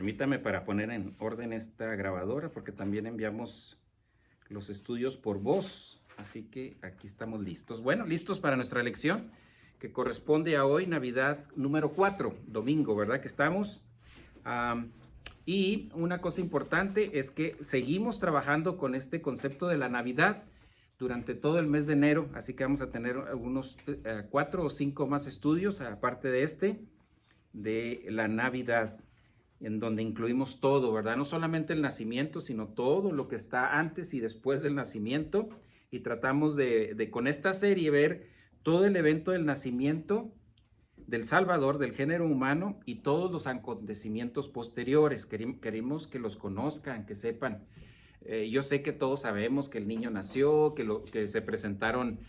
Permítame para poner en orden esta grabadora porque también enviamos los estudios por voz. Así que aquí estamos listos. Bueno, listos para nuestra lección que corresponde a hoy, Navidad número 4, domingo, ¿verdad que estamos? Y una cosa importante es que seguimos trabajando con este concepto de la Navidad durante todo el mes de enero. Así que vamos a tener algunos 4 o 5 más estudios, aparte de este, de la Navidad, en donde incluimos todo, ¿verdad? No solamente el nacimiento, sino todo lo que está antes y después del nacimiento. Y tratamos de con esta serie ver todo el evento del nacimiento del Salvador, del género humano, y todos los acontecimientos posteriores. Queremos que los conozcan, que sepan. Yo sé que todos sabemos que el niño nació, que se presentaron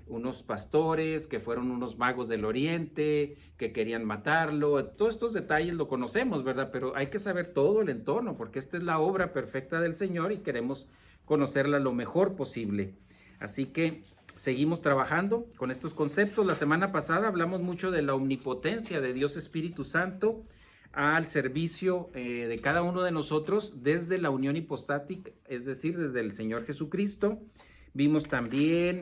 unos pastores, que fueron unos magos del oriente, que querían matarlo. Todos estos detalles lo conocemos, ¿verdad? Pero hay que saber todo el entorno, porque esta es la obra perfecta del Señor y queremos conocerla lo mejor posible. Así que seguimos trabajando con estos conceptos. La semana pasada hablamos mucho de la omnipotencia de Dios Espíritu Santo al servicio de cada uno de nosotros desde la unión hipostática, es decir, desde el Señor Jesucristo. Vimos también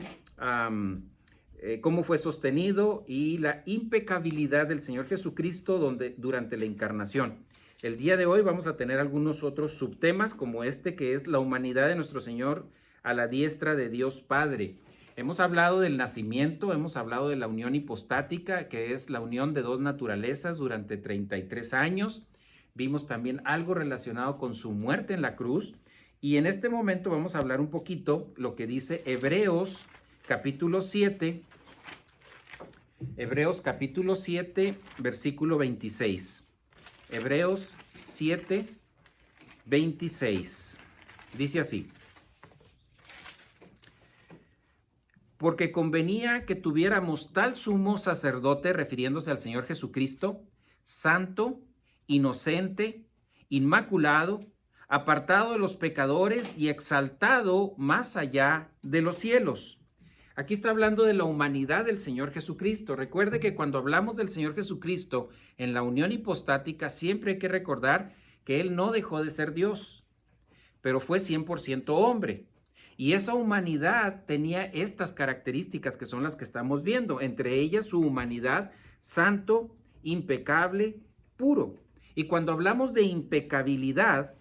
cómo fue sostenido y la impecabilidad del Señor Jesucristo durante la encarnación. El día de hoy vamos a tener algunos otros subtemas como este, que es la humanidad de nuestro Señor a la diestra de Dios Padre. Hemos hablado del nacimiento, hemos hablado de la unión hipostática, que es la unión de dos naturalezas durante 33 años. Vimos también algo relacionado con su muerte en la cruz. Y en este momento vamos a hablar un poquito lo que dice Hebreos capítulo 7. Hebreos capítulo 7, versículo 26. Hebreos 7, 26. Dice así: porque convenía que tuviéramos tal sumo sacerdote, refiriéndose al Señor Jesucristo, santo, inocente, inmaculado, apartado de los pecadores y exaltado más allá de los cielos. Aquí está hablando de la humanidad del Señor Jesucristo. Recuerde que cuando hablamos del Señor Jesucristo en la unión hipostática, siempre hay que recordar que Él no dejó de ser Dios, pero fue 100% hombre. Y esa humanidad tenía estas características que son las que estamos viendo, entre ellas su humanidad santo, impecable, puro. Y cuando hablamos de impecabilidad,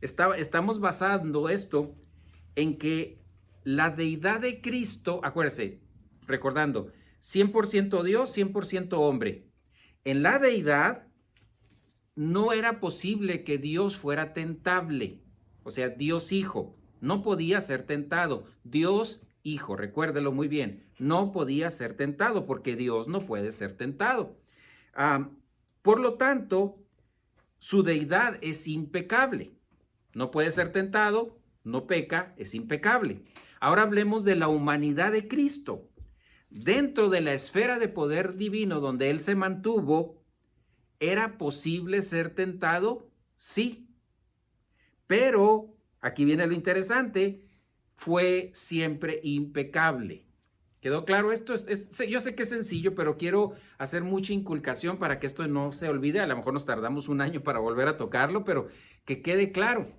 estamos basando esto en que la deidad de Cristo, acuérdense, recordando, 100% Dios, 100% hombre. En la deidad no era posible que Dios fuera tentable, o sea, Dios Hijo. No podía ser tentado. Dios Hijo, recuérdelo muy bien, no podía ser tentado porque Dios no puede ser tentado. Por lo tanto, su deidad es impecable. No puede ser tentado, no peca, es impecable. Ahora hablemos de la humanidad de Cristo. Dentro de la esfera de poder divino donde Él se mantuvo, ¿era posible ser tentado? Sí. Pero aquí viene lo interesante, fue siempre impecable. ¿Quedó claro esto? Yo sé que es sencillo, pero quiero hacer mucha inculcación para que esto no se olvide. A lo mejor nos tardamos un año para volver a tocarlo, pero que quede claro.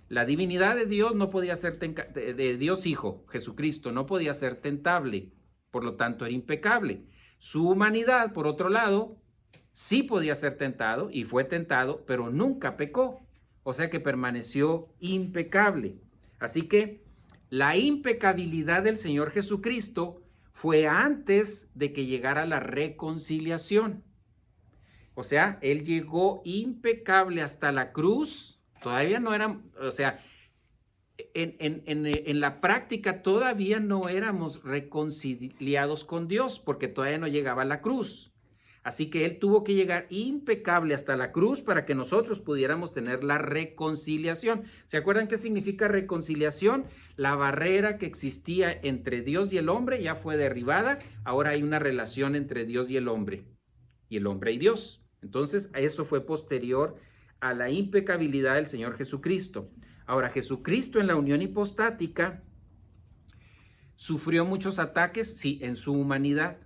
La divinidad de Dios no podía ser, de Dios Hijo, Jesucristo, no podía ser tentable, por lo tanto era impecable. Su humanidad, por otro lado, sí podía ser tentado y fue tentado, pero nunca pecó. O sea que permaneció impecable. Así que la impecabilidad del Señor Jesucristo fue antes de que llegara la reconciliación. O sea, Él llegó impecable hasta la cruz. Todavía no eran, o sea, en la práctica todavía no éramos reconciliados con Dios porque todavía no llegaba a la cruz. Así que Él tuvo que llegar impecable hasta la cruz para que nosotros pudiéramos tener la reconciliación. ¿Se acuerdan qué significa reconciliación? La barrera que existía entre Dios y el hombre ya fue derribada. Ahora hay una relación entre Dios y el hombre y Dios. Entonces, eso fue posterior a la impecabilidad del Señor Jesucristo. Ahora, Jesucristo en la unión hipostática sufrió muchos ataques, sí, en su humanidad.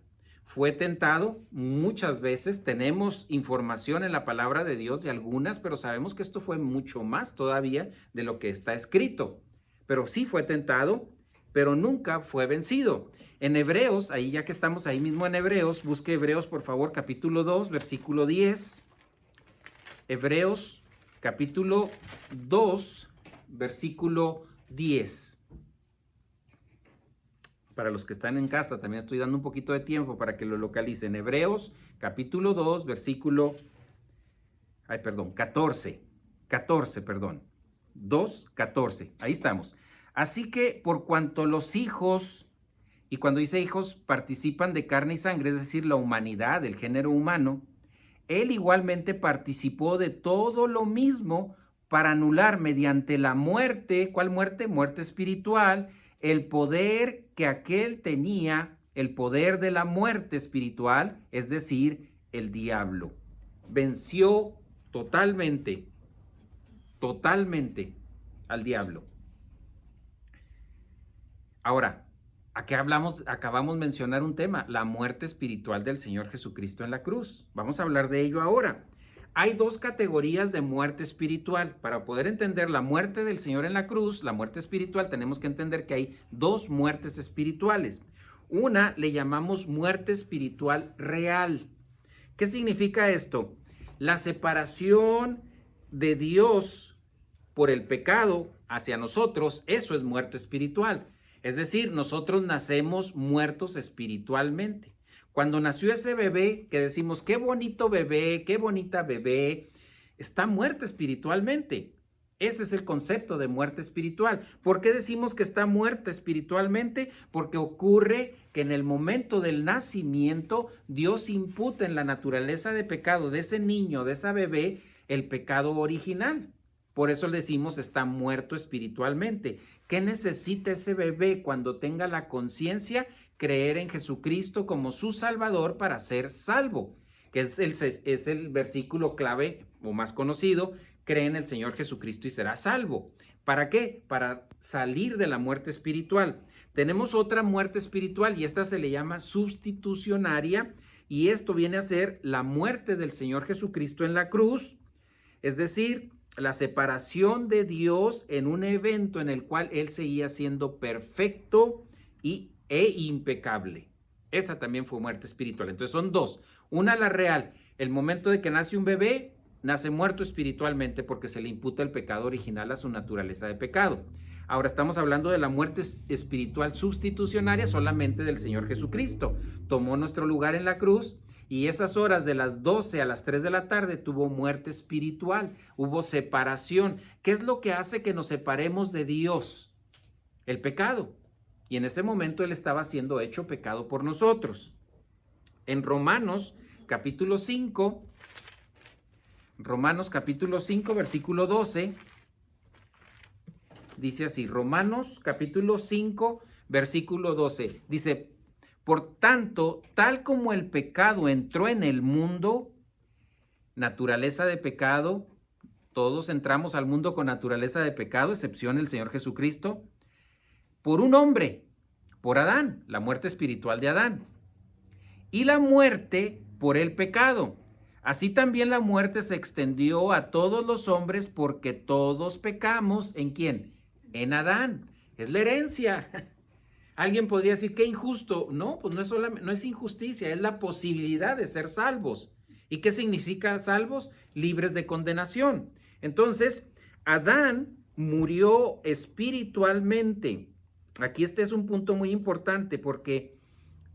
fue tentado muchas veces. Tenemos información en la palabra de Dios de algunas, pero sabemos que esto fue mucho más todavía de lo que está escrito. Pero sí fue tentado, pero nunca fue vencido. En Hebreos, ahí ya que estamos ahí mismo en Hebreos, busque Hebreos por favor, capítulo 2, versículo 10. Hebreos, capítulo 2, versículo 10. Para los que están en casa, también estoy dando un poquito de tiempo para que lo localicen. Hebreos, capítulo 2, versículo, 14, 2, 14, ahí estamos. Así que por cuanto los hijos, y cuando dice hijos, participan de carne y sangre, es decir, la humanidad, el género humano, él igualmente participó de todo lo mismo para anular mediante la muerte, ¿cuál muerte? Muerte espiritual, el poder que aquel tenía, el poder de la muerte espiritual, es decir, el diablo. Venció totalmente al diablo. Ahora, aquí acabamos de mencionar un tema, la muerte espiritual del Señor Jesucristo en la cruz. Vamos a hablar de ello ahora. Hay dos categorías de muerte espiritual. Para poder entender la muerte del Señor en la cruz, la muerte espiritual, tenemos que entender que hay dos muertes espirituales. Una le llamamos muerte espiritual real. ¿Qué significa esto? La separación de Dios por el pecado hacia nosotros, eso es muerte espiritual. Es decir, nosotros nacemos muertos espiritualmente. Cuando nació ese bebé, que decimos, qué bonito bebé, qué bonita bebé, está muerta espiritualmente. Ese es el concepto de muerte espiritual. ¿Por qué decimos que está muerta espiritualmente? Porque ocurre que en el momento del nacimiento, Dios imputa en la naturaleza de pecado de ese niño, de esa bebé, el pecado original. Por eso le decimos está muerto espiritualmente. ¿Qué necesita ese bebé cuando tenga la conciencia? Creer en Jesucristo como su Salvador para ser salvo, que es el versículo clave o más conocido, cree en el Señor Jesucristo y será salvo. ¿Para qué? Para salir de la muerte espiritual. Tenemos otra muerte espiritual y esta se le llama sustitucionaria y esto viene a ser la muerte del Señor Jesucristo en la cruz, es decir, la separación de Dios en un evento en el cual Él seguía siendo perfecto e impecable. Esa también fue muerte espiritual. Entonces son dos. Una, la real. El momento de que nace un bebé, nace muerto espiritualmente porque se le imputa el pecado original a su naturaleza de pecado. Ahora estamos hablando de la muerte espiritual sustitucionaria solamente del Señor Jesucristo. Tomó nuestro lugar en la cruz y esas horas de las 12 a las 3 de la tarde tuvo muerte espiritual. Hubo separación. ¿Qué es lo que hace que nos separemos de Dios? El pecado. Y en ese momento Él estaba siendo hecho pecado por nosotros. En Romanos capítulo 5, versículo 12, dice así, Romanos capítulo 5, versículo 12, dice, por tanto, tal como el pecado entró en el mundo, naturaleza de pecado, todos entramos al mundo con naturaleza de pecado, excepción el Señor Jesucristo, por un hombre, por Adán, la muerte espiritual de Adán, y la muerte por el pecado. Así también la muerte se extendió a todos los hombres porque todos pecamos. ¿En quién? En Adán. Es la herencia. Alguien podría decir, qué injusto. No, pues no es injusticia, es la posibilidad de ser salvos. ¿Y qué significa salvos? Libres de condenación. Entonces, Adán murió espiritualmente. Aquí este es un punto muy importante porque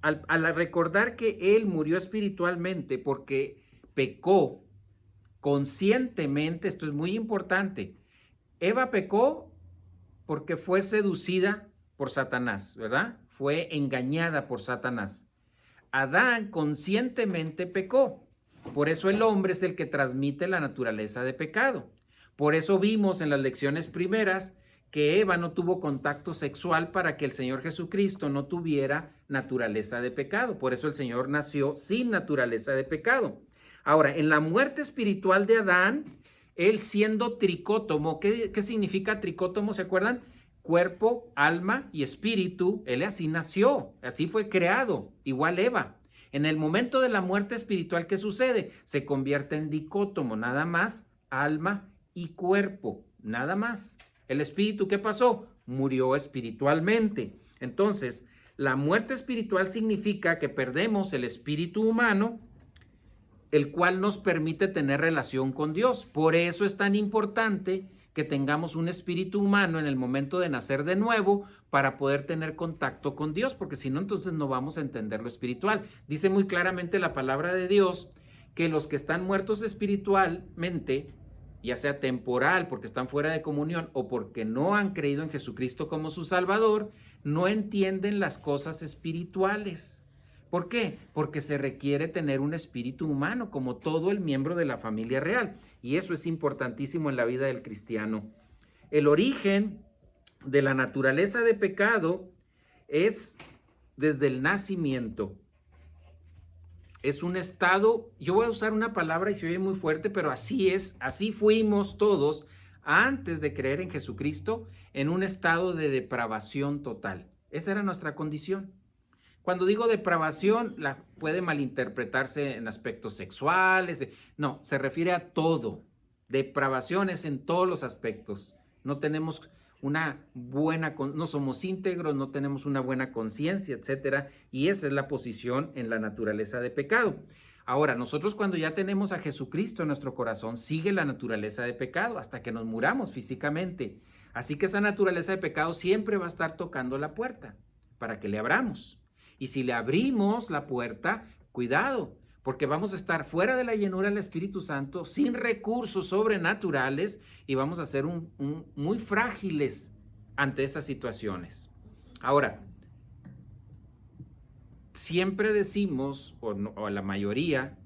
al recordar que él murió espiritualmente porque pecó conscientemente, esto es muy importante. Eva pecó porque fue seducida por Satanás, ¿verdad? Fue engañada por Satanás. Adán conscientemente pecó. Por eso el hombre es el que transmite la naturaleza de pecado. Por eso vimos en las lecciones primeras que Eva no tuvo contacto sexual para que el Señor Jesucristo no tuviera naturaleza de pecado. Por eso el Señor nació sin naturaleza de pecado. Ahora, en la muerte espiritual de Adán, él siendo tricótomo, ¿qué significa tricótomo? ¿Se acuerdan? Cuerpo, alma y espíritu, él así nació, así fue creado, igual Eva. En el momento de la muerte espiritual, ¿qué sucede? Se convierte en dicótomo, nada más alma y cuerpo, nada más. El espíritu, ¿qué pasó? Murió espiritualmente. Entonces, la muerte espiritual significa que perdemos el espíritu humano, el cual nos permite tener relación con Dios. Por eso es tan importante que tengamos un espíritu humano en el momento de nacer de nuevo para poder tener contacto con Dios, porque si no, entonces no vamos a entender lo espiritual. Dice muy claramente la palabra de Dios que los que están muertos espiritualmente, ya sea temporal, porque están fuera de comunión o porque no han creído en Jesucristo como su Salvador, no entienden las cosas espirituales. ¿Por qué? Porque se requiere tener un espíritu humano como todo el miembro de la familia real. Y eso es importantísimo en la vida del cristiano. El origen de la naturaleza de pecado es desde el nacimiento. Es un estado, yo voy a usar una palabra y se oye muy fuerte, pero así es, así fuimos todos antes de creer en Jesucristo, en un estado de depravación total. Esa era nuestra condición. Cuando digo depravación, puede malinterpretarse en aspectos sexuales. No, se refiere a todo. Depravación es en todos los aspectos. No tenemos no somos íntegros, no tenemos una buena conciencia, etcétera. Y esa es la posición en la naturaleza de pecado. Ahora, nosotros cuando ya tenemos a Jesucristo en nuestro corazón, sigue la naturaleza de pecado hasta que nos muramos físicamente. Así que esa naturaleza de pecado siempre va a estar tocando la puerta para que le abramos. Y si le abrimos la puerta, cuidado, porque vamos a estar fuera de la llenura del Espíritu Santo, sin recursos sobrenaturales y vamos a ser muy frágiles ante esas situaciones. Ahora, siempre decimos, o la mayoría,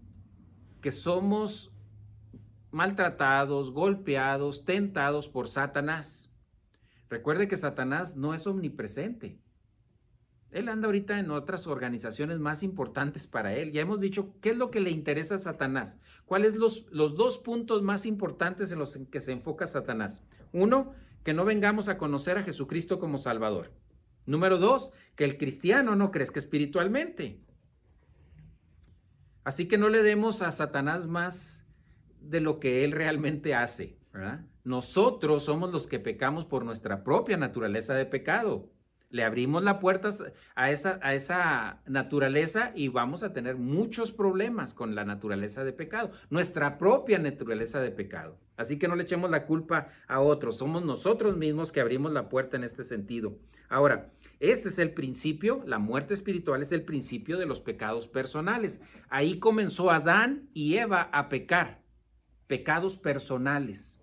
que somos maltratados, golpeados, tentados por Satanás. Recuerde que Satanás no es omnipresente. Él anda ahorita en otras organizaciones más importantes para él. Ya hemos dicho qué es lo que le interesa a Satanás. ¿Cuáles los dos puntos más importantes en los que se enfoca Satanás? Uno, que no vengamos a conocer a Jesucristo como Salvador. Número dos, que el cristiano no crezca espiritualmente. Así que no le demos a Satanás más de lo que él realmente hace, ¿verdad? Nosotros somos los que pecamos por nuestra propia naturaleza de pecado. Le abrimos la puerta a esa naturaleza y vamos a tener muchos problemas con la naturaleza de pecado, nuestra propia naturaleza de pecado. Así que no le echemos la culpa a otros, somos nosotros mismos que abrimos la puerta en este sentido. Ahora, ese es el principio, la muerte espiritual es el principio de los pecados personales. Ahí comenzó Adán y Eva a pecar, pecados personales.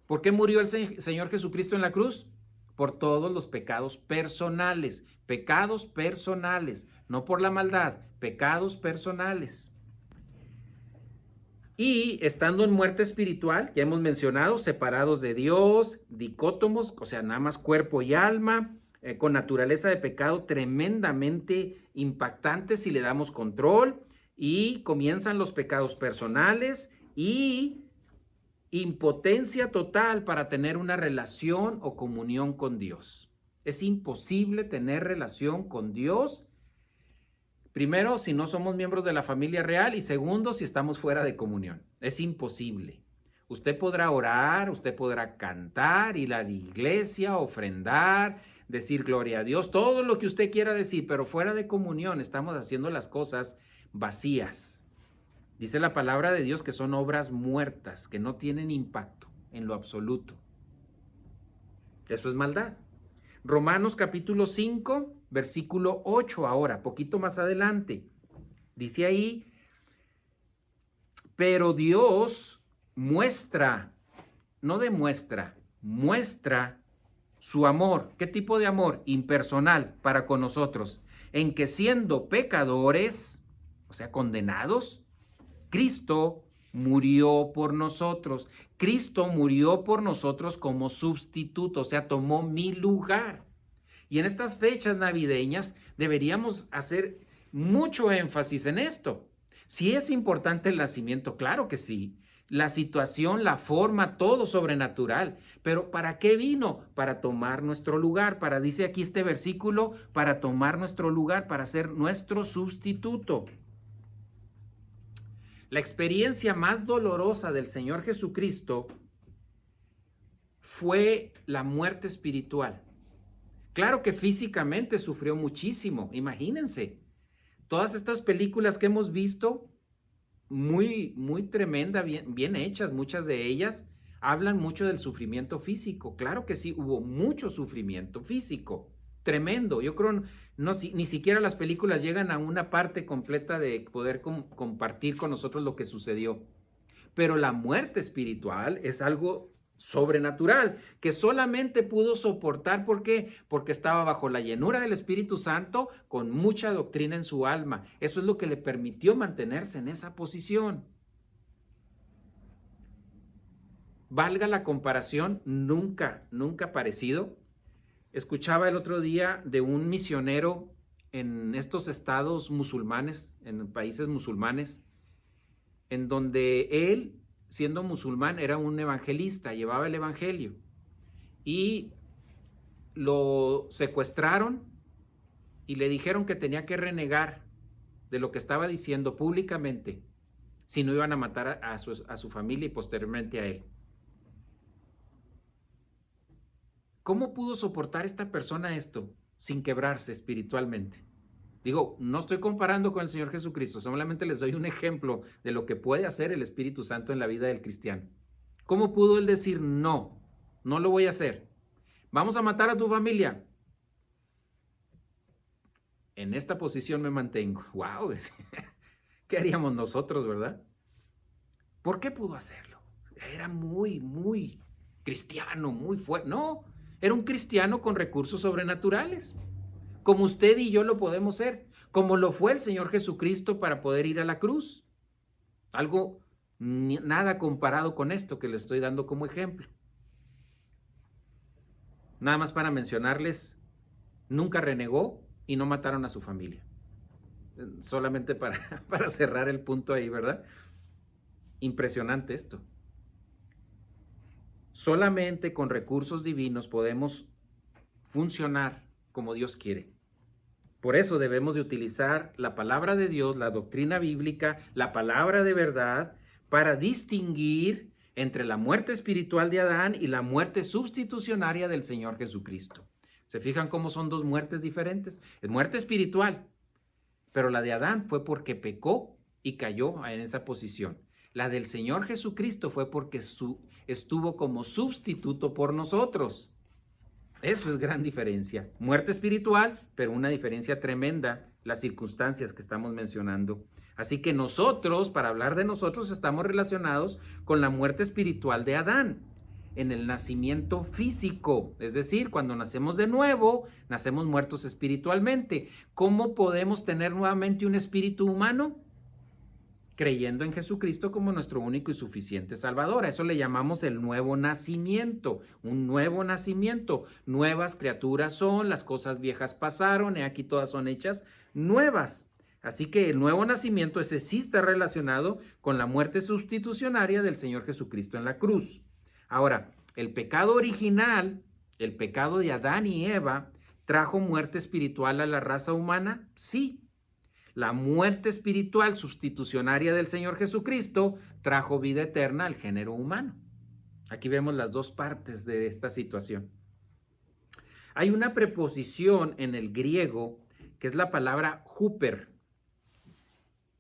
¿Por qué murió el Señor Jesucristo en la cruz? Por todos los pecados personales, no por la maldad, pecados personales. Y estando en muerte espiritual, ya hemos mencionado, separados de Dios, dicótomos, o sea, nada más cuerpo y alma, con naturaleza de pecado tremendamente impactante si le damos control, y comienzan los pecados personales y impotencia total para tener una relación o comunión con Dios. Es imposible tener relación con Dios, primero, si no somos miembros de la familia real, y segundo, si estamos fuera de comunión. Es imposible. Usted podrá orar, usted podrá cantar, ir a la iglesia, ofrendar, decir gloria a Dios, todo lo que usted quiera decir, pero fuera de comunión estamos haciendo las cosas vacías. Dice la palabra de Dios que son obras muertas, que no tienen impacto en lo absoluto. Eso es maldad. Romanos capítulo 5, versículo 8 ahora, poquito más adelante. Dice ahí, pero Dios muestra, no demuestra, muestra su amor. ¿Qué tipo de amor? Impersonal para con nosotros. En que siendo pecadores, o sea, condenados, Cristo murió por nosotros. Cristo murió por nosotros como sustituto, o sea, tomó mi lugar. Y en estas fechas navideñas deberíamos hacer mucho énfasis en esto. Si es importante el nacimiento, claro que sí. la situación, la forma, todo sobrenatural. Pero ¿para qué vino? Para tomar nuestro lugar. Dice aquí este versículo, para tomar nuestro lugar, para ser nuestro sustituto. La experiencia más dolorosa del Señor Jesucristo fue la muerte espiritual. Claro que físicamente sufrió muchísimo, imagínense. Todas estas películas que hemos visto, muy tremenda, bien hechas, muchas de ellas hablan mucho del sufrimiento físico. Claro que sí, hubo mucho sufrimiento físico, tremendo. Yo creo ni siquiera las películas llegan a una parte completa de poder compartir con nosotros lo que sucedió. Pero la muerte espiritual es algo sobrenatural que solamente pudo soportar. ¿Por qué? Porque estaba bajo la llenura del Espíritu Santo, con mucha doctrina en su alma. Eso es lo que le permitió mantenerse en esa posición. Valga la comparación, nunca parecido. Escuchaba el otro día de un misionero en estos estados musulmanes, en países musulmanes, en donde él, siendo musulmán, era un evangelista, llevaba el evangelio, y lo secuestraron y le dijeron que tenía que renegar de lo que estaba diciendo públicamente, si no iban a matar a su familia y posteriormente a él. ¿Cómo pudo soportar esta persona esto sin quebrarse espiritualmente? Digo, no estoy comparando con el Señor Jesucristo, solamente les doy un ejemplo de lo que puede hacer el Espíritu Santo en la vida del cristiano. ¿Cómo pudo él decir no lo voy a hacer? Vamos a matar a tu familia. En esta posición me mantengo. ¡Wow! ¿Qué haríamos nosotros, verdad? ¿Por qué pudo hacerlo? Era muy cristiano, muy fuerte. No, era un cristiano con recursos sobrenaturales, como usted y yo lo podemos ser, como lo fue el Señor Jesucristo para poder ir a la cruz. Algo nada comparado con esto que le estoy dando como ejemplo. Nada más para mencionarles, nunca renegó y no mataron a su familia. Solamente para cerrar el punto ahí, ¿verdad? Impresionante esto. Solamente con recursos divinos podemos funcionar como Dios quiere. Por eso debemos de utilizar la palabra de Dios, la doctrina bíblica, la palabra de verdad, para distinguir entre la muerte espiritual de Adán y la muerte sustitucionaria del Señor Jesucristo. ¿Se fijan cómo son dos muertes diferentes? Es muerte espiritual, pero la de Adán fue porque pecó y cayó en esa posición. La del Señor Jesucristo fue porque estuvo como sustituto por nosotros. Eso es gran diferencia. Muerte espiritual, pero una diferencia tremenda, las circunstancias que estamos mencionando. Así que nosotros, para hablar de nosotros, estamos relacionados con la muerte espiritual de Adán, en el nacimiento físico. Es decir, cuando nacemos de nuevo, nacemos muertos espiritualmente. ¿Cómo podemos tener nuevamente un espíritu humano? Creyendo en Jesucristo como nuestro único y suficiente Salvador. A eso le llamamos el nuevo nacimiento, un nuevo nacimiento. Nuevas criaturas son, las cosas viejas pasaron, y aquí todas son hechas nuevas. Así que el nuevo nacimiento, ese sí está relacionado con la muerte sustitucionaria del Señor Jesucristo en la cruz. Ahora, el pecado original, el pecado de Adán y Eva, ¿trajo muerte espiritual a la raza humana? Sí. La muerte espiritual sustitucionaria del Señor Jesucristo trajo vida eterna al género humano. Aquí vemos las dos partes de esta situación. Hay una preposición en el griego que es la palabra huper,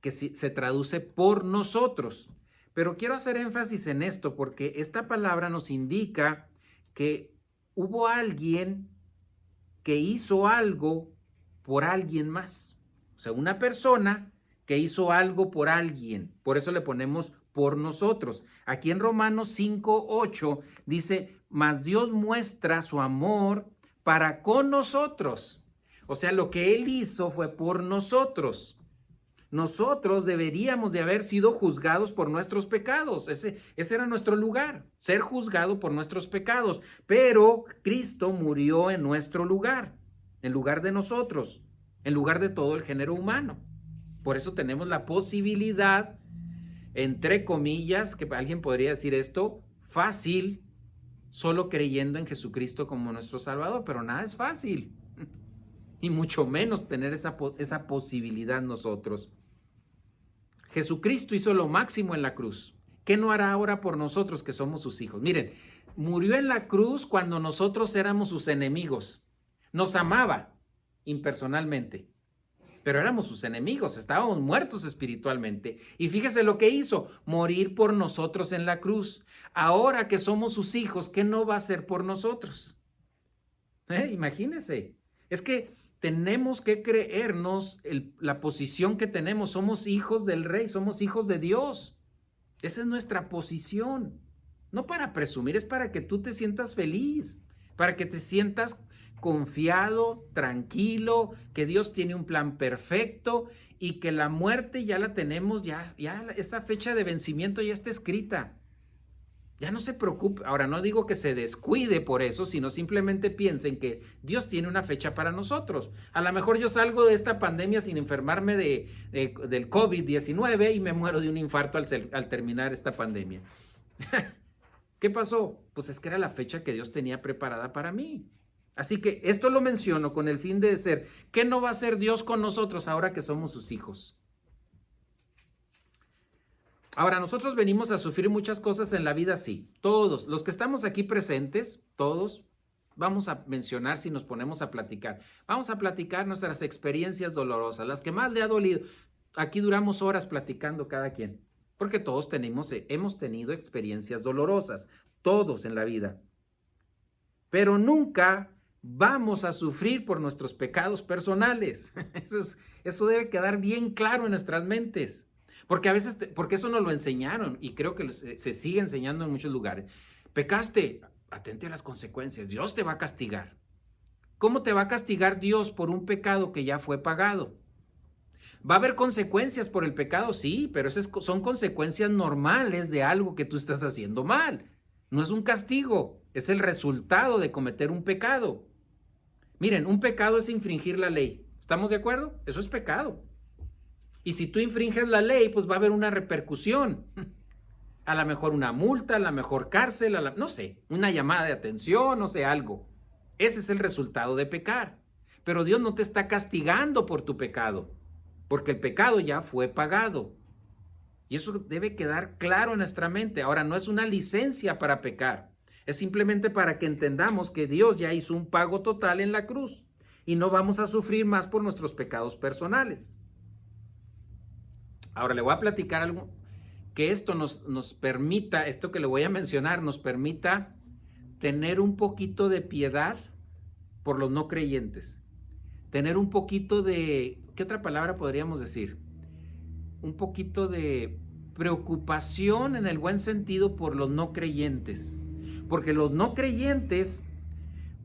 que se traduce por nosotros. Pero quiero hacer énfasis en esto porque esta palabra nos indica que hubo alguien que hizo algo por alguien más. O sea, una persona que hizo algo por alguien. Por eso le ponemos por nosotros. Aquí en Romanos 5:8 dice, mas Dios muestra su amor para con nosotros. O sea, lo que Él hizo fue por nosotros. Nosotros deberíamos de haber sido juzgados por nuestros pecados. Ese era nuestro lugar, ser juzgado por nuestros pecados. Pero Cristo murió en nuestro lugar, en lugar de nosotros, en lugar de todo el género humano. Por eso tenemos la posibilidad entre comillas, que alguien podría decir esto, fácil, solo creyendo en Jesucristo como nuestro Salvador, pero nada es fácil, y mucho menos tener esa posibilidad nosotros. Jesucristo hizo lo máximo en la cruz. ¿Qué no hará ahora por nosotros que somos sus hijos? Miren, murió en la cruz cuando nosotros éramos sus enemigos. Nos amaba impersonalmente, pero éramos sus enemigos, estábamos muertos espiritualmente. Y fíjese lo que hizo, morir por nosotros en la cruz. Ahora que somos sus hijos, ¿qué no va a hacer por nosotros? Imagínense, es que tenemos que creernos la posición que tenemos. Somos hijos del Rey, somos hijos de Dios. Esa es nuestra posición. No para presumir, es para que tú te sientas feliz, para que te sientas confiado, tranquilo, que Dios tiene un plan perfecto y que la muerte ya la tenemos, ya esa fecha de vencimiento ya está escrita. Ya no se preocupe. Ahora, no digo que se descuide por eso, sino simplemente piensen que Dios tiene una fecha para nosotros. A lo mejor yo salgo de esta pandemia sin enfermarme del COVID-19 y me muero de un infarto al terminar esta pandemia. ¿Qué pasó? Pues es que era la fecha que Dios tenía preparada para mí. Así que esto lo menciono con el fin de decir, ¿qué no va a hacer Dios con nosotros ahora que somos sus hijos? Ahora, nosotros venimos a sufrir muchas cosas en la vida, sí. Todos, los que estamos aquí presentes, todos, vamos a mencionar si nos ponemos a platicar. Vamos a platicar nuestras experiencias dolorosas, las que más le ha dolido. Aquí duramos horas platicando cada quien, porque todos hemos tenido experiencias dolorosas, todos en la vida. Pero nunca vamos a sufrir por nuestros pecados personales. Eso debe quedar bien claro en nuestras mentes. Porque a veces, porque eso nos lo enseñaron y creo que se sigue enseñando en muchos lugares. Pecaste, atente a las consecuencias, Dios te va a castigar. ¿Cómo te va a castigar Dios por un pecado que ya fue pagado? ¿Va a haber consecuencias por el pecado? Sí, pero esas son consecuencias normales de algo que tú estás haciendo mal. No es un castigo, es el resultado de cometer un pecado. Miren, un pecado es infringir la ley. ¿Estamos de acuerdo? Eso es pecado. Y si tú infringes la ley, pues va a haber una repercusión. A lo mejor una multa, a lo mejor cárcel, no sé, una llamada de atención, no sé, algo. Ese es el resultado de pecar. Pero Dios no te está castigando por tu pecado, porque el pecado ya fue pagado. Y eso debe quedar claro en nuestra mente. Ahora, no es una licencia para pecar. Es simplemente para que entendamos que Dios ya hizo un pago total en la cruz y no vamos a sufrir más por nuestros pecados personales. Ahora le voy a platicar algo que esto nos permita, esto que le voy a mencionar, nos permita tener un poquito de piedad por los no creyentes. Tener un poquito de, ¿qué otra palabra podríamos decir? Un poquito de preocupación en el buen sentido por los no creyentes. Porque los no creyentes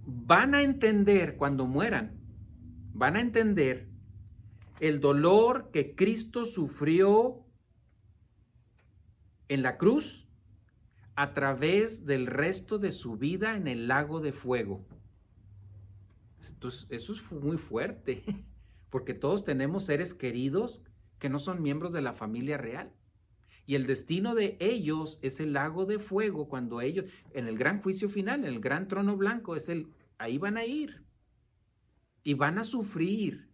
van a entender cuando mueran, van a entender el dolor que Cristo sufrió en la cruz a través del resto de su vida en el lago de fuego. Eso es muy fuerte, porque todos tenemos seres queridos que no son miembros de la familia real. Y el destino de ellos es el lago de fuego cuando ellos, en el gran juicio final, en el gran trono blanco, ahí van a ir. Y van a sufrir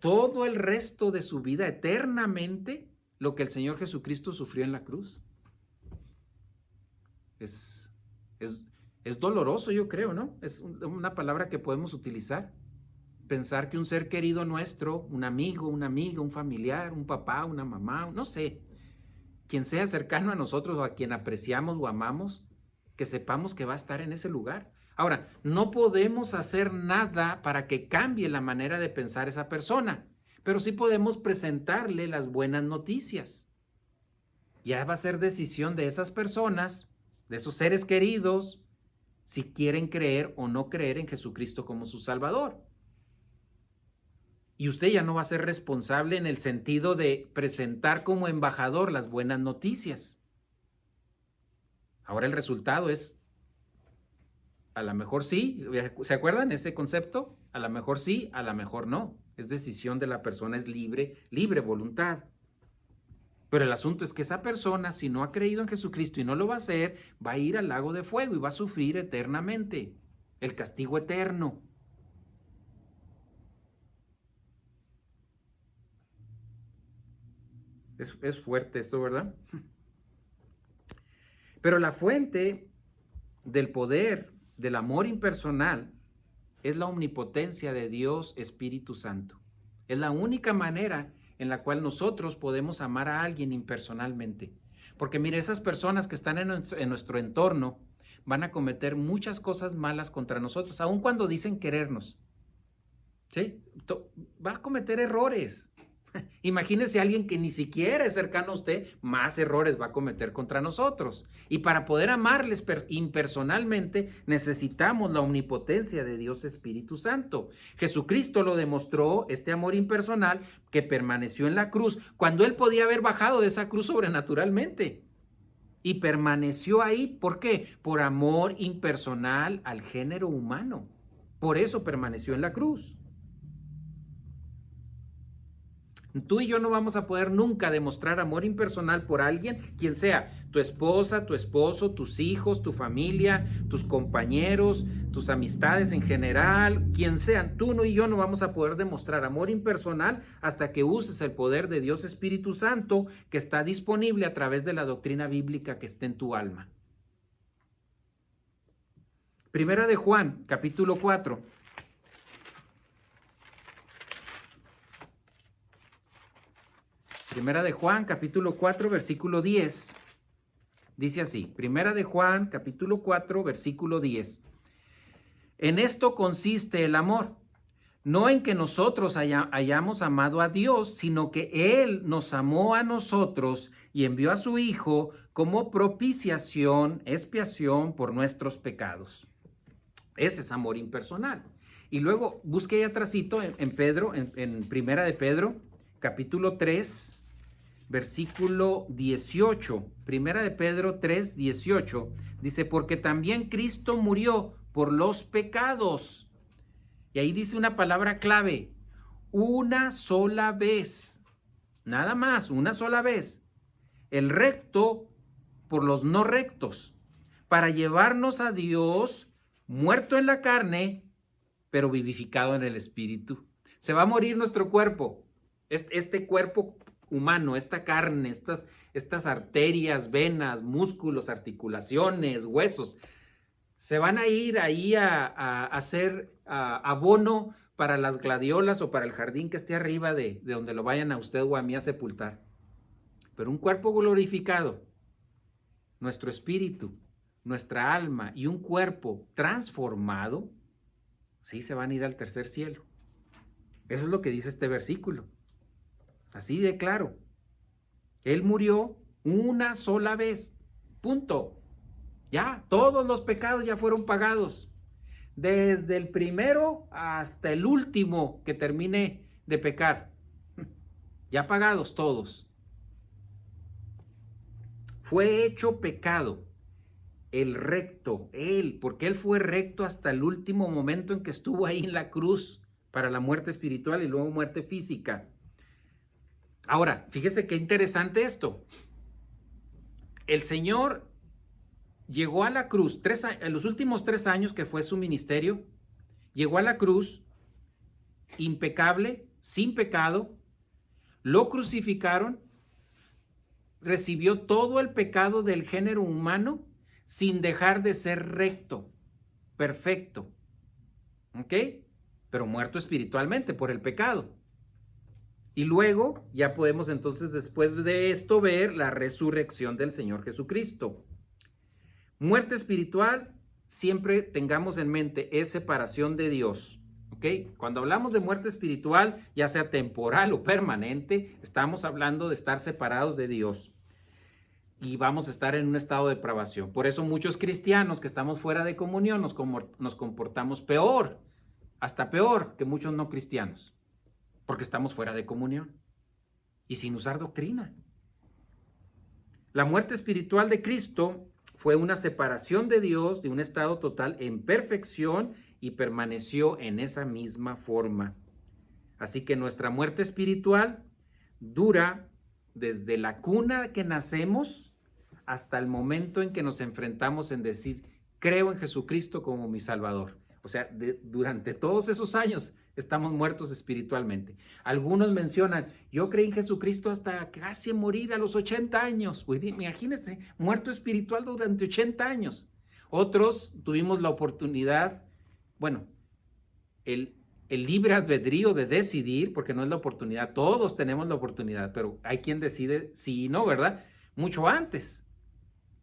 todo el resto de su vida eternamente lo que el Señor Jesucristo sufrió en la cruz. Es doloroso, yo creo, ¿no? Es una palabra que podemos utilizar. Pensar que un ser querido nuestro, un amigo, una amiga, un familiar, un papá, una mamá, no sé, quien sea cercano a nosotros o a quien apreciamos o amamos, que sepamos que va a estar en ese lugar. Ahora, no podemos hacer nada para que cambie la manera de pensar esa persona, pero sí podemos presentarle las buenas noticias. Ya va a ser decisión de esas personas, de esos seres queridos, si quieren creer o no creer en Jesucristo como su Salvador. Y usted ya no va a ser responsable en el sentido de presentar como embajador las buenas noticias. Ahora el resultado es, a lo mejor sí, ¿se acuerdan ese concepto? A lo mejor sí, a lo mejor no. Es decisión de la persona, es libre voluntad. Pero el asunto es que esa persona, si no ha creído en Jesucristo y no lo va a hacer, va a ir al lago de fuego y va a sufrir eternamente el castigo eterno. Es fuerte esto, ¿verdad? Pero la fuente del poder, del amor impersonal, es la omnipotencia de Dios Espíritu Santo. Es la única manera en la cual nosotros podemos amar a alguien impersonalmente. Porque mire, esas personas que están en nuestro entorno van a cometer muchas cosas malas contra nosotros, aun cuando dicen querernos. ¿Sí? Va a cometer errores. Imagínese a alguien que ni siquiera es cercano a usted, más errores va a cometer contra nosotros. Y para poder amarles impersonalmente, necesitamos la omnipotencia de Dios Espíritu Santo. Jesucristo lo demostró, este amor impersonal, que permaneció en la cruz, cuando Él podía haber bajado de esa cruz sobrenaturalmente. Y permaneció ahí, ¿por qué? Por amor impersonal al género humano. Por eso permaneció en la cruz. Tú y yo no vamos a poder nunca demostrar amor impersonal por alguien, quien sea, tu esposa, tu esposo, tus hijos, tu familia, tus compañeros, tus amistades en general, quien sean. Tú y yo no vamos a poder demostrar amor impersonal hasta que uses el poder de Dios Espíritu Santo que está disponible a través de la doctrina bíblica que está en tu alma. Primera de Juan, capítulo 4. Primera de Juan, capítulo 4, versículo 10. Dice así, Primera de Juan, capítulo 4, versículo 10. En esto consiste el amor, no en que nosotros hayamos amado a Dios, sino que Él nos amó a nosotros y envió a su Hijo como propiciación, expiación por nuestros pecados. Ese es amor impersonal. Y luego busque ahí atrásito en Pedro, en Primera de Pedro, capítulo 3, versículo 18, Primera de Pedro 3, 18, dice, porque también Cristo murió por los pecados. Y ahí dice una palabra clave, una sola vez, nada más, una sola vez. El recto por los no rectos, para llevarnos a Dios muerto en la carne, pero vivificado en el espíritu. Se va a morir nuestro cuerpo, este cuerpo humano, esta carne, estas arterias, venas, músculos, articulaciones, huesos, se van a ir ahí a hacer abono para las gladiolas o para el jardín que esté arriba de donde lo vayan a usted o a mí a sepultar. Pero un cuerpo glorificado, nuestro espíritu, nuestra alma y un cuerpo transformado, sí se van a ir al tercer cielo. Eso es lo que dice este versículo. Así de claro. Él murió una sola vez. Punto. Ya, todos los pecados ya fueron pagados. Desde el primero hasta el último que termine de pecar. Ya pagados todos. Fue hecho pecado. El recto, Él, porque Él fue recto hasta el último momento en que estuvo ahí en la cruz para la muerte espiritual y luego muerte física. Ahora, fíjese qué interesante esto. El Señor llegó a la cruz, en los últimos 3 años que fue su ministerio, llegó a la cruz impecable, sin pecado, lo crucificaron, recibió todo el pecado del género humano sin dejar de ser recto, perfecto, ¿ok? Pero muerto espiritualmente por el pecado. Y luego ya podemos entonces después de esto ver la resurrección del Señor Jesucristo. Muerte espiritual, siempre tengamos en mente, es separación de Dios. ¿Ok? Cuando hablamos de muerte espiritual, ya sea temporal o permanente, estamos hablando de estar separados de Dios. Y vamos a estar en un estado de depravación. Por eso muchos cristianos que estamos fuera de comunión nos comportamos peor, hasta peor que muchos no cristianos. Porque estamos fuera de comunión y sin usar doctrina. La muerte espiritual de Cristo fue una separación de Dios de un estado total en perfección y permaneció en esa misma forma. Así que nuestra muerte espiritual dura desde la cuna que nacemos hasta el momento en que nos enfrentamos en decir, creo en Jesucristo como mi Salvador. O sea, durante todos esos años estamos muertos espiritualmente. Algunos mencionan, yo creí en Jesucristo hasta casi morir a los 80 años. Pues, imagínense, muerto espiritual durante 80 años. Otros tuvimos la oportunidad, bueno, el libre albedrío de decidir, porque no es la oportunidad, todos tenemos la oportunidad, pero hay quien decide sí y no, ¿verdad? Mucho antes,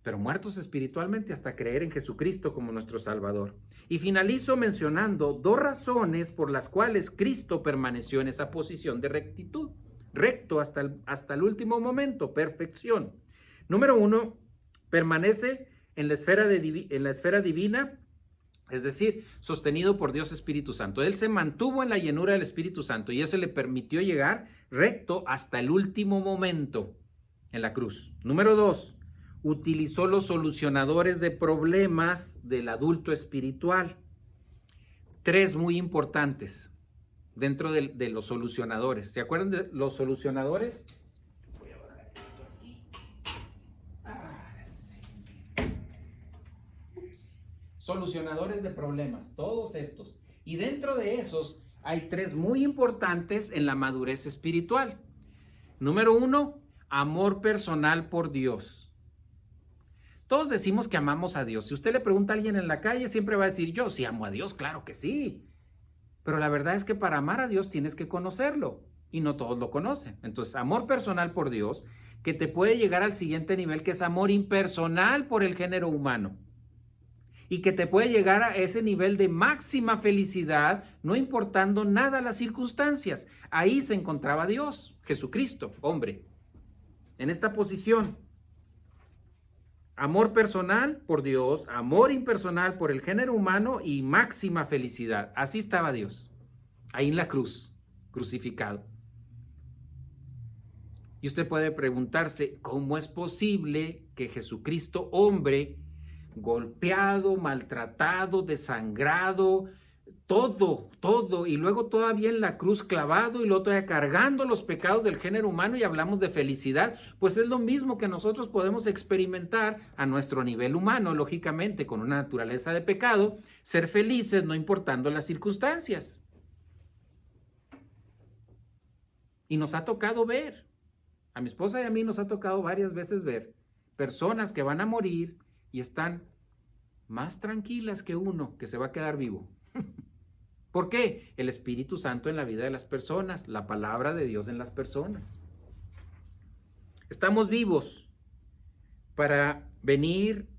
pero muertos espiritualmente hasta creer en Jesucristo como nuestro Salvador. Y finalizo mencionando 2 razones por las cuales Cristo permaneció en esa posición de rectitud, recto hasta el último momento, perfección. Número 1, permanece en la esfera divina, es decir, sostenido por Dios Espíritu Santo. Él se mantuvo en la llenura del Espíritu Santo y eso le permitió llegar recto hasta el último momento en la cruz. Número 2, utilizó los solucionadores de problemas del adulto espiritual. 3 muy importantes dentro de los solucionadores. ¿Se acuerdan de los solucionadores? Voy a bajar esto aquí. Solucionadores de problemas, todos estos. Y dentro de esos hay 3 muy importantes en la madurez espiritual. Número 1, amor personal por Dios. Todos decimos que amamos a Dios. Si usted le pregunta a alguien en la calle, siempre va a decir, yo sí amo a Dios, claro que sí. Pero la verdad es que para amar a Dios tienes que conocerlo y no todos lo conocen. Entonces, amor personal por Dios, que te puede llegar al siguiente nivel, que es amor impersonal por el género humano. Y que te puede llegar a ese nivel de máxima felicidad, no importando nada las circunstancias. Ahí se encontraba Dios, Jesucristo, hombre, en esta posición. Amor personal por Dios, amor impersonal por el género humano y máxima felicidad. Así estaba Dios, ahí en la cruz, crucificado. Y usted puede preguntarse, ¿cómo es posible que Jesucristo, hombre, golpeado, maltratado, desangrado, todo, y luego todavía en la cruz clavado y luego todavía cargando los pecados del género humano y hablamos de felicidad, pues es lo mismo que nosotros podemos experimentar a nuestro nivel humano, lógicamente, con una naturaleza de pecado, ser felices no importando las circunstancias. Y nos ha tocado ver, a mi esposa y a mí nos ha tocado varias veces ver personas que van a morir y están más tranquilas que uno que se va a quedar vivo. ¿Por qué? El Espíritu Santo en la vida de las personas, la palabra de Dios en las personas. Estamos vivos para venir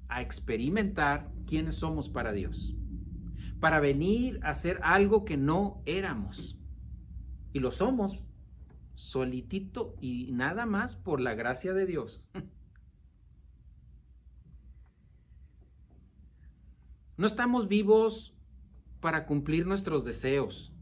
a experimentar quiénes somos para Dios, para venir a hacer algo que no éramos. Y lo somos solitito y nada más por la gracia de Dios. No estamos vivos para cumplir nuestros deseos.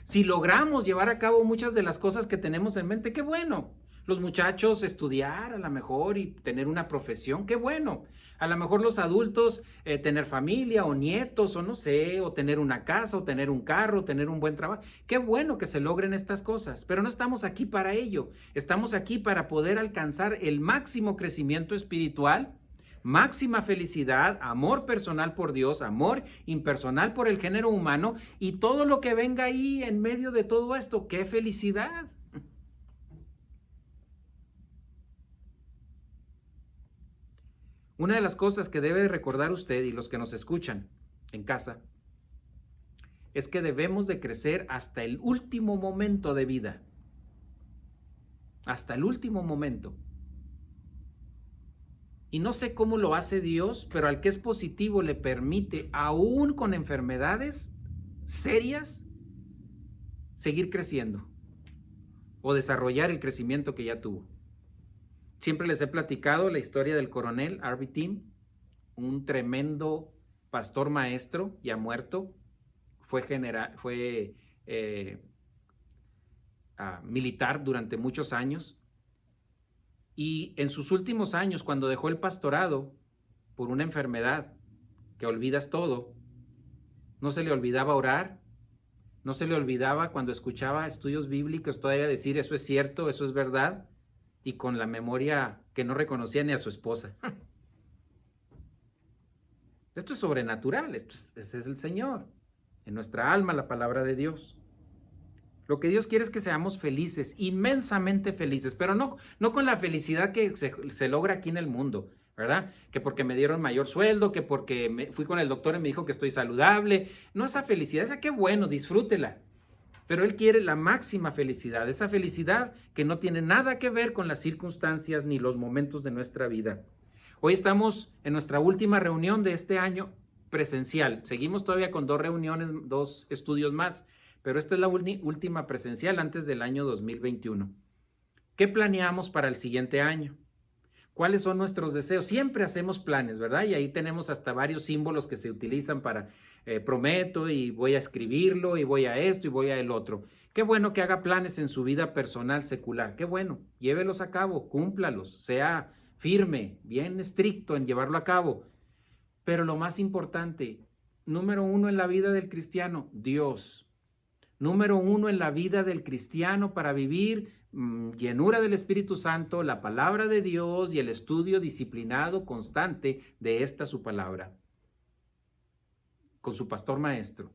Si logramos llevar a cabo muchas de las cosas que tenemos en mente, qué bueno. Los muchachos estudiar a lo mejor y tener una profesión, qué bueno. A lo mejor los adultos tener familia o nietos o no sé, o tener una casa o tener un carro, tener un buen trabajo. Qué bueno que se logren estas cosas, pero no estamos aquí para ello. Estamos aquí para poder alcanzar el máximo crecimiento espiritual, máxima felicidad, amor personal por Dios, amor impersonal por el género humano y todo lo que venga ahí en medio de todo esto. ¡Qué felicidad! Una de las cosas que debe recordar usted y los que nos escuchan en casa es que debemos de crecer hasta el último momento de vida. Hasta el último momento. Y no sé cómo lo hace Dios, pero al que es positivo le permite, aún con enfermedades serias, seguir creciendo o desarrollar el crecimiento que ya tuvo. Siempre les he platicado la historia del coronel R.B. Tim, un tremendo pastor maestro ya muerto, fue militar durante muchos años. Y en sus últimos años, cuando dejó el pastorado por una enfermedad que olvidas todo, no se le olvidaba orar, No se le olvidaba cuando escuchaba estudios bíblicos todavía decir eso es cierto, eso es verdad, y con la memoria que no reconocía ni a su esposa. Esto es sobrenatural, este es el Señor, en nuestra alma la palabra de Dios. Lo que Dios quiere es que seamos felices, inmensamente felices, pero no con la felicidad que se logra aquí en el mundo, ¿verdad? Que porque me dieron mayor sueldo, que porque fui con el doctor y me dijo que estoy saludable. No, esa felicidad, esa qué bueno, disfrútela. Pero Él quiere la máxima felicidad, esa felicidad que no tiene nada que ver con las circunstancias ni los momentos de nuestra vida. Hoy estamos en nuestra última reunión de este año presencial. Seguimos todavía con 2 reuniones, 2 estudios más, pero esta es la última presencial antes del año 2021. ¿Qué planeamos para el siguiente año? ¿Cuáles son nuestros deseos? Siempre hacemos planes, ¿verdad? Y ahí tenemos hasta varios símbolos que se utilizan para prometo y voy a escribirlo y voy a esto y voy a el otro. Qué bueno que haga planes en su vida personal secular. Qué bueno. Llévelos a cabo, cúmplalos, sea firme, bien estricto en llevarlo a cabo. Pero lo más importante, número 1 en la vida del cristiano, Dios. Número 1 en la vida del cristiano para vivir llenura del Espíritu Santo, la palabra de Dios y el estudio disciplinado constante de esta su palabra. Con su pastor maestro.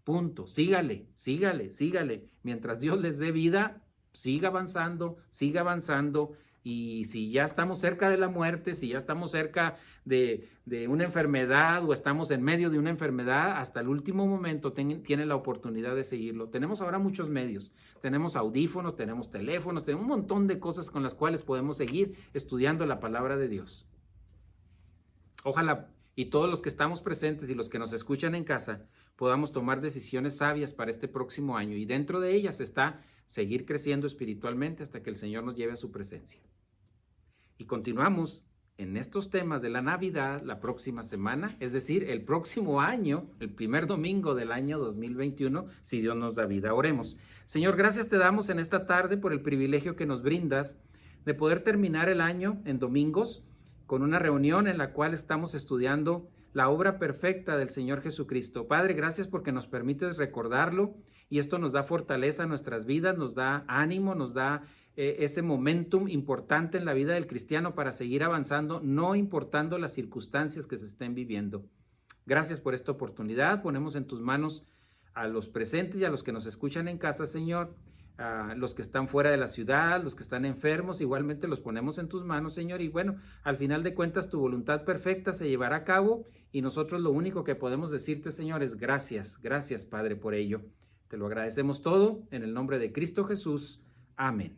Punto. Sígale, sígale, sígale. Mientras Dios les dé vida, siga avanzando, siga avanzando. Y si ya estamos cerca de la muerte, si ya estamos cerca de una enfermedad o estamos en medio de una enfermedad, hasta el último momento tiene la oportunidad de seguirlo. Tenemos ahora muchos medios. Tenemos audífonos, tenemos teléfonos, tenemos un montón de cosas con las cuales podemos seguir estudiando la palabra de Dios. Ojalá y todos los que estamos presentes y los que nos escuchan en casa podamos tomar decisiones sabias para este próximo año. Y dentro de ellas está seguir creciendo espiritualmente hasta que el Señor nos lleve a su presencia. Y continuamos en estos temas de la Navidad la próxima semana, es decir, el próximo año, el primer domingo del año 2021, si Dios nos da vida. Oremos. Señor, gracias te damos en esta tarde por el privilegio que nos brindas de poder terminar el año en domingos con una reunión en la cual estamos estudiando la obra perfecta del Señor Jesucristo. Padre, gracias porque nos permites recordarlo y esto nos da fortaleza a nuestras vidas, nos da ánimo, nos da ese momentum importante en la vida del cristiano para seguir avanzando, no importando las circunstancias que se estén viviendo. Gracias por esta oportunidad. Ponemos en tus manos a los presentes y a los que nos escuchan en casa, Señor, a los que están fuera de la ciudad, los que están enfermos, igualmente los ponemos en tus manos, Señor. Y bueno, al final de cuentas, tu voluntad perfecta se llevará a cabo y nosotros lo único que podemos decirte, Señor, es gracias, gracias, Padre, por ello. Te lo agradecemos todo en el nombre de Cristo Jesús. Amén.